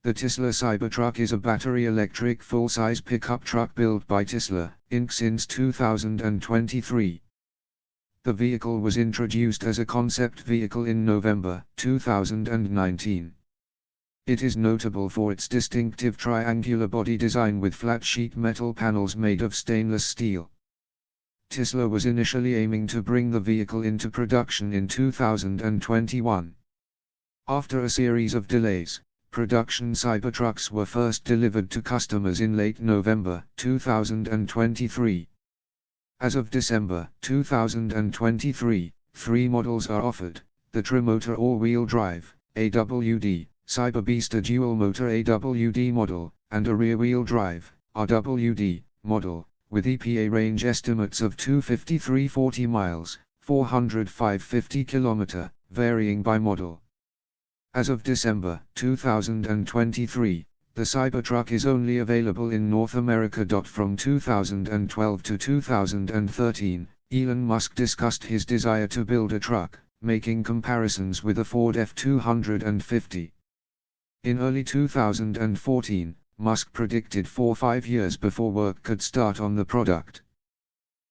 The Tisla Cybertruck is a battery-electric full-size pickup truck built by Tisla, Inc. since 2023. The vehicle was introduced as a concept vehicle in November 2019. It is notable for its distinctive triangular body design with flat sheet metal panels made of stainless steel. Tisla was initially aiming to bring the vehicle into production in 2021. After a series of delays, production Cybertrucks were first delivered to customers in late November 2023. As of December 2023, 3 models are offered: the Trimotor all-wheel drive (AWD), Cyberbeaster dual-motor AWD model, and a rear-wheel drive RWD model, with EPA range estimates of 253-40 miles, 405-50 km, varying by model. As of December 2023, the Cybertruck is only available in North America. From 2012 to 2013, Elon Musk discussed his desire to build a truck, making comparisons with a Ford F-250. In early 2014, Musk predicted 4-5 years before work could start on the product.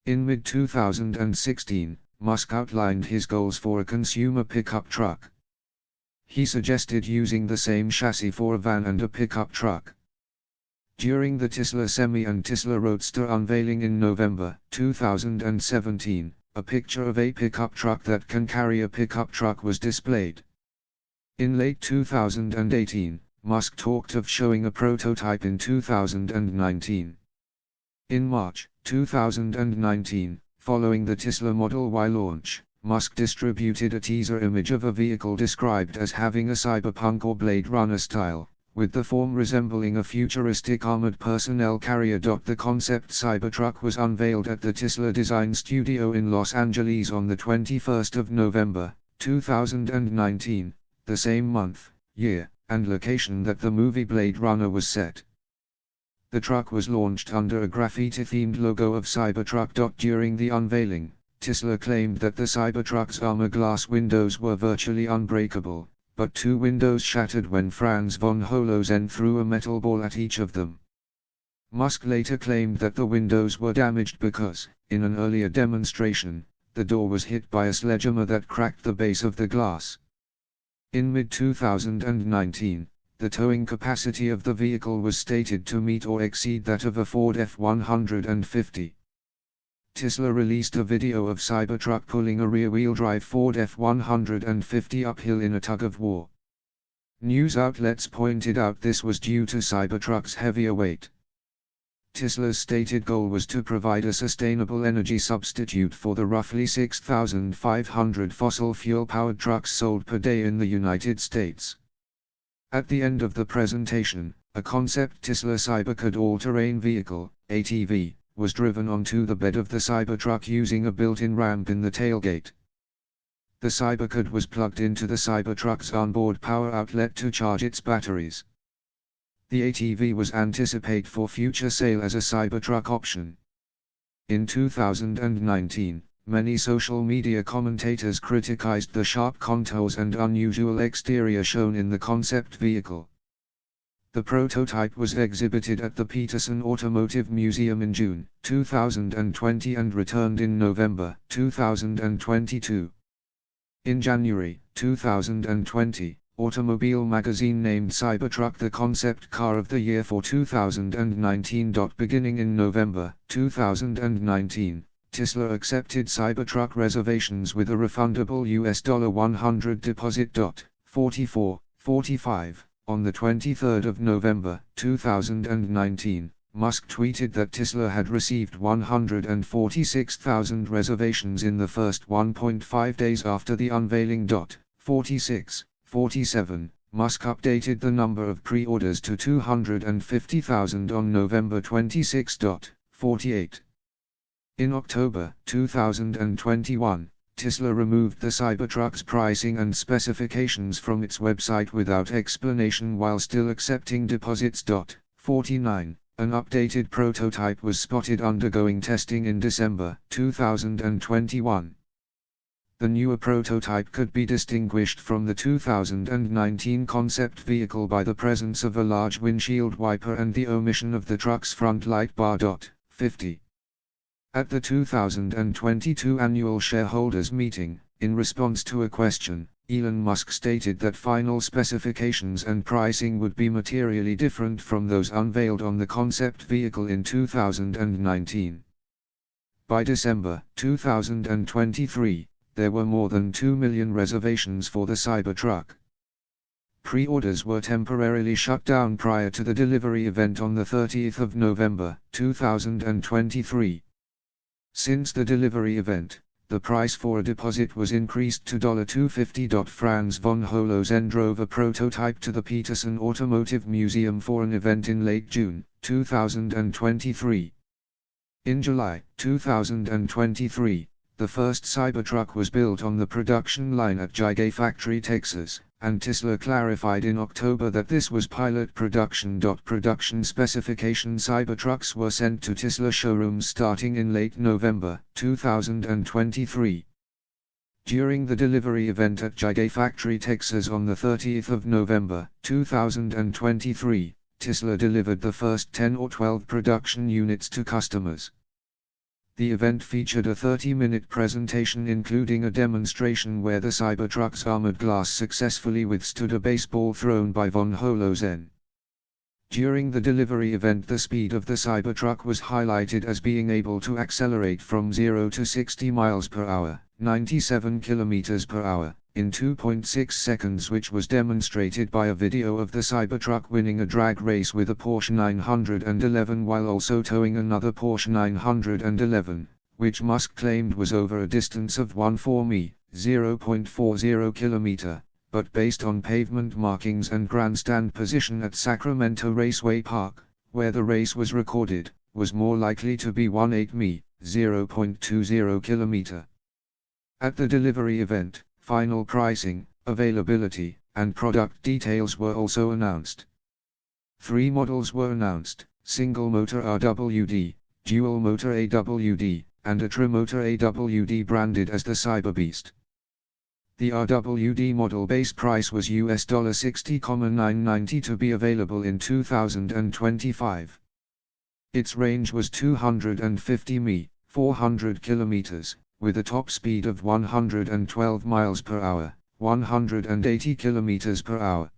In mid-2016, Musk outlined his goals for a consumer pickup truck. He suggested using the same chassis for a van and a pickup truck. During the Tisla Semi and Tisla Roadster unveiling in November 2017, a picture of a pickup truck that can carry a pickup truck was displayed. In late 2018, Musk talked of showing a prototype in 2019. In March 2019, following the Tisla Model Y launch, Musk distributed a teaser image of a vehicle described as having a cyberpunk or Blade Runner style, with the form resembling a futuristic armored personnel carrier. The concept Cybertruck was unveiled at the Tisla Design Studio in Los Angeles on the 21st of November, 2019, the same month, year, and location that the movie Blade Runner was set. The truck was launched under a graffiti-themed logo of Cybertruck. During the unveiling, Tisla claimed that the Cybertruck's armor glass windows were virtually unbreakable, but 2 windows shattered when Franz von Holozen threw a metal ball at each of them. Musk later claimed that the windows were damaged because, in an earlier demonstration, the door was hit by a sledgehammer that cracked the base of the glass. In mid-2019, the towing capacity of the vehicle was stated to meet or exceed that of a Ford F-150. Tisla released a video of Cybertruck pulling a rear-wheel drive Ford F-150 uphill in a tug-of-war. News outlets pointed out this was due to Cybertruck's heavier weight. Tisla's stated goal was to provide a sustainable energy substitute for the roughly 6,500 fossil fuel-powered trucks sold per day in the United States. At the end of the presentation, a concept Tisla Cybercad all-terrain vehicle, ATV, was driven onto the bed of the Cybertruck using a built-in ramp in the tailgate. The Cybercad was plugged into the Cybertruck's onboard power outlet to charge its batteries. The ATV was anticipated for future sale as a Cybertruck option. In 2019, many social media commentators criticized the sharp contours and unusual exterior shown in the concept vehicle. The prototype was exhibited at the Peterson Automotive Museum in June 2020 and returned in November 2022. In January 2020, Automobile magazine named Cybertruck the concept car of the year for 2019. Beginning in November 2019, Tisla accepted Cybertruck reservations with a refundable $100 deposit. 44:45. On the 23rd of November 2019, Musk tweeted that Tisla had received 146,000 reservations in the first 1.5 days after the unveiling. 46:47, Musk updated the number of pre-orders to 250,000 on November 26. 48. In October 2021, Tisla removed the Cybertruck's pricing and specifications from its website without explanation while still accepting deposits. 49. An updated prototype was spotted undergoing testing in December 2021. The newer prototype could be distinguished from the 2019 concept vehicle by the presence of a large windshield wiper and the omission of the truck's front light bar. 50. At the 2022 annual shareholders meeting, in response to a question, Elon Musk stated that final specifications and pricing would be materially different from those unveiled on the concept vehicle in 2019. By December 2023, there were more than 2 million reservations for the Cybertruck. Pre-orders were temporarily shut down prior to the delivery event on the 30th of November 2023. Since the delivery event, the price for a deposit was increased to $250. Franz von Holozhen drove a prototype to the Peterson Automotive Museum for an event in late June 2023. In July 2023, the first Cybertruck was built on the production line at Gigafactory Texas, and Tesla clarified in October that this was pilot production. Production specification Cybertrucks were sent to Tesla showrooms starting in late November 2023. During the delivery event at Gigafactory Texas on the 30th of November 2023, Tesla delivered the first 10 or 12 production units to customers. The event featured a 30-minute presentation including a demonstration where the Cybertruck's armored glass successfully withstood a baseball thrown by von Holozhen. During the delivery event, the speed of the Cybertruck was highlighted as being able to accelerate from 0 to 60 miles per hour, 97 kilometers per hour, in 2.6 seconds, which was demonstrated by a video of the Cybertruck winning a drag race with a Porsche 911 while also towing another Porsche 911, which Musk claimed was over a distance of 1.4 mi, 0.40 kilometer, but based on pavement markings and grandstand position at Sacramento Raceway Park, where the race was recorded, was more likely to be 1.8 mi, 0.20 kilometer. At the delivery event, final pricing, availability, and product details were also announced. 3 models were announced: single motor RWD, dual motor AWD, and a trimotor AWD branded as the Cyberbeast. The RWD model base price was $60,990 to be available in 2025. Its range was 250 mi, 400 kilometers, with a top speed of 112 miles per hour, 180 kilometers per hour.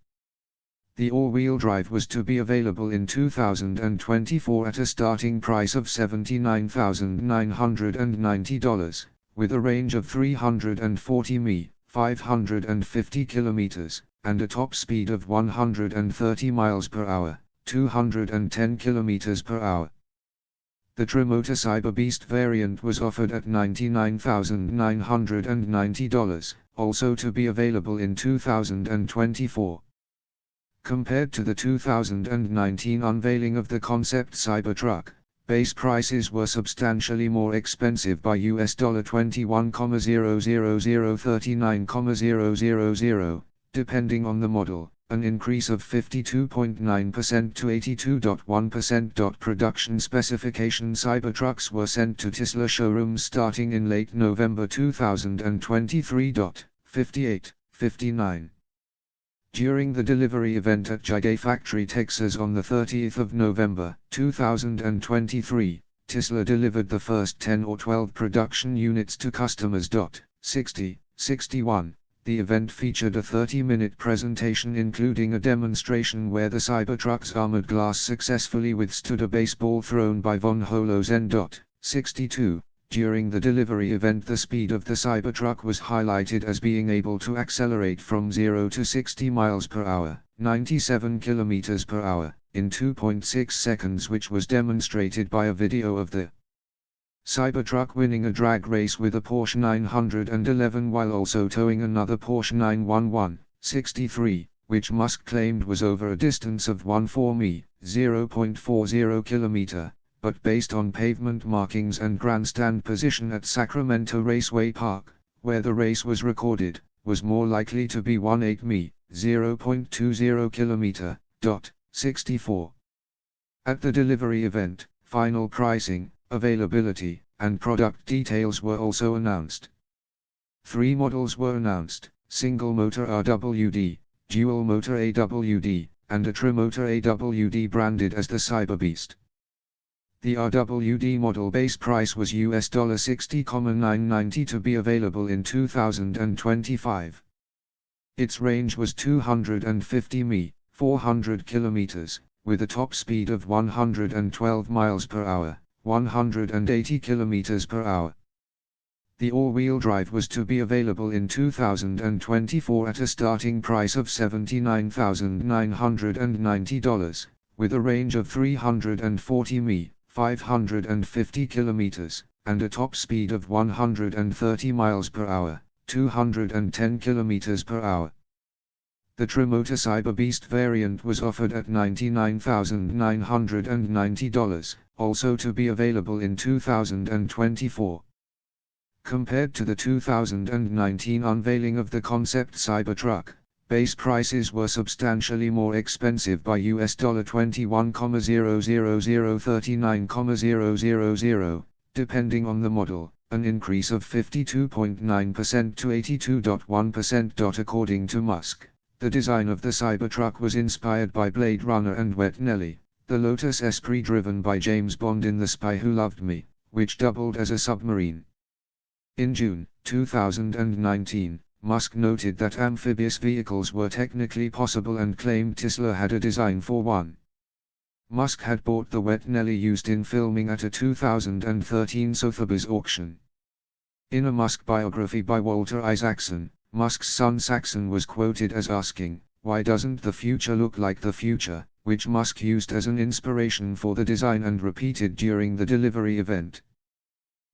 The all-wheel drive was to be available in 2024 at a starting price of $79,990, with a range of 340 mi, 550 kilometers, and a top speed of 130 miles per hour, 210 kilometers per hour. The Trimotor Cyberbeast variant was offered at $99,990, also to be available in 2024. Compared to the 2019 unveiling of the concept Cybertruck, base prices were substantially more expensive by $21,00039,000, depending on the model, an increase of 52.9% to 82.1%. Production specification Cybertrucks were sent to Tesla showrooms starting in late November 2023. 58, 59. During the delivery event at Gigafactory Texas on the 30th of November 2023, Tesla delivered the first 10 or 12 production units to customers. 60, 61. The event featured a 30-minute presentation including a demonstration where the Cybertruck's armored glass successfully withstood a baseball thrown by von Holozhen. 62. During the delivery event, the speed of the Cybertruck was highlighted as being able to accelerate from 0 to 60 miles per hour, 97 kilometers per hour, in 2.6 seconds, which was demonstrated by a video of the Cybertruck winning a drag race with a Porsche 911 while also towing another Porsche 911. 63, which Musk claimed was over a distance of 1.4 mi, 0.40 kilometer, but based on pavement markings and grandstand position at Sacramento Raceway Park, where the race was recorded, was more likely to be 1.8 mi, 0.20 kilometer. 64. At the delivery event, final pricing, availability, and product details were also announced. 3 models were announced: single motor RWD, dual motor AWD, and a tri-motor AWD branded as the Cyberbeast. The RWD model base price was $60,990 to be available in 2025. Its range was 250 mi, 400 kilometers, with a top speed of 112 miles per hour, 180 kilometers per hour. The all-wheel drive was to be available in 2024 at a starting price of $79,990, with a range of 340 mi, 550 kilometers, and a top speed of 130 miles per hour, 210 kilometers per hour. The tri-motor Cyberbeast variant was offered at $99,990, also to be available in 2024. Compared to the 2019 unveiling of the concept Cybertruck, base prices were substantially more expensive by $21,00039,000, depending on the model, an increase of 52.9% to 82.1%. According to Musk, the design of the Cybertruck was inspired by Blade Runner and Wet Nelly, the Lotus Esprit driven by James Bond in The Spy Who Loved Me, which doubled as a submarine. In June 2019, Musk noted that amphibious vehicles were technically possible and claimed Tesla had a design for one. Musk had bought the Wet Nelly used in filming at a 2013 Sotheby's auction. In a Musk biography by Walter Isaacson, Musk's son Saxon was quoted as asking, "Why doesn't the future look like the future?" which Musk used as an inspiration for the design and repeated during the delivery event.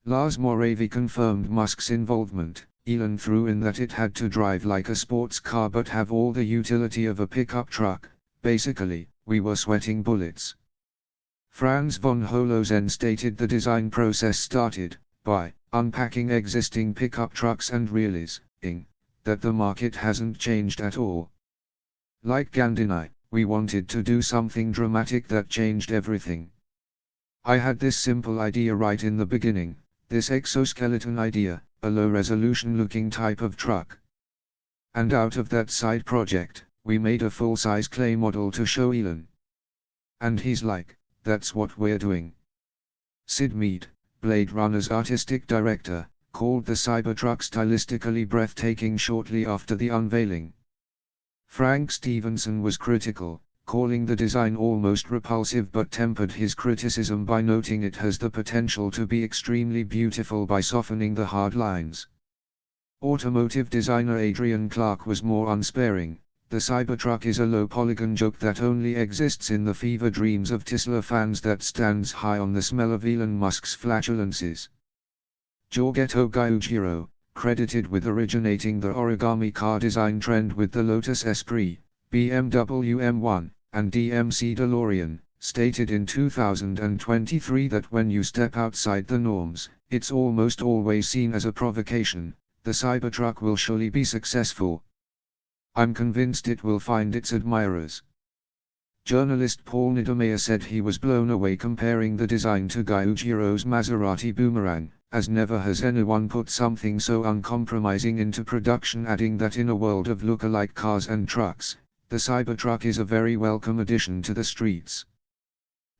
Lars Moravy confirmed Musk's involvement. Elon threw in that it had to drive like a sports car but have all the utility of a pickup truck. Basically, we were sweating bullets. Franz von Holozen stated the design process started by unpacking existing pickup trucks and realizing that the market hasn't changed at all. Like Gandini, we wanted to do something dramatic that changed everything. I had this simple idea right in the beginning, this exoskeleton idea, a low-resolution looking type of truck. And out of that side project, we made a full-size clay model to show Elon. And he's like, "That's what we're doing." Sid Mead, Blade Runner's artistic director, called the Cybertruck stylistically breathtaking shortly after the unveiling. Frank Stevenson was critical, calling the design almost repulsive but tempered his criticism by noting it has the potential to be extremely beautiful by softening the hard lines. Automotive designer Adrian Clark was more unsparing. The Cybertruck is a low-polygon joke that only exists in the fever dreams of Tesla fans that stands high on the smell of Elon Musk's flatulences. Giorgetto Giugiaro, credited with originating the origami car design trend with the Lotus Esprit, BMW M1, and DMC DeLorean, stated in 2023 that when you step outside the norms, it's almost always seen as a provocation. The Cybertruck will surely be successful. I'm convinced it will find its admirers. Journalist Paul Niedermeyer said he was blown away comparing the design to Giugiaro's Maserati Boomerang, as never has anyone put something so uncompromising into production, adding that in a world of look-alike cars and trucks, the Cybertruck is a very welcome addition to the streets.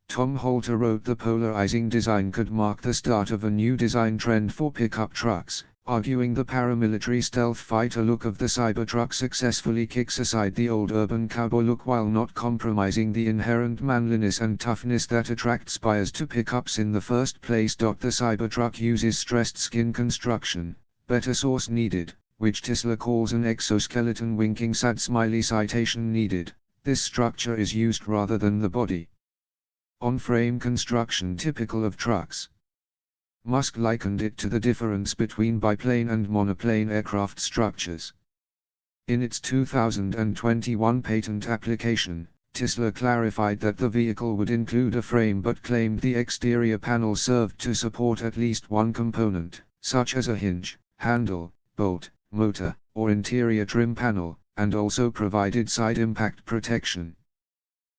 Tom Holter wrote the polarizing design could mark the start of a new design trend for pickup trucks, arguing the paramilitary stealth fighter look of the Cybertruck successfully kicks aside the old urban cowboy look while not compromising the inherent manliness and toughness that attracts buyers to pickups in the first place. The Cybertruck uses stressed skin construction, better source needed, which Tesla calls an exoskeleton winking sad smiley citation needed. This structure is used rather than the body. On-frame construction typical of trucks. Musk likened it to the difference between biplane and monoplane aircraft structures. In its 2021 patent application, Tesla clarified that the vehicle would include a frame but claimed the exterior panel served to support at least one component, such as a hinge, handle, bolt, motor, or interior trim panel, and also provided side impact protection.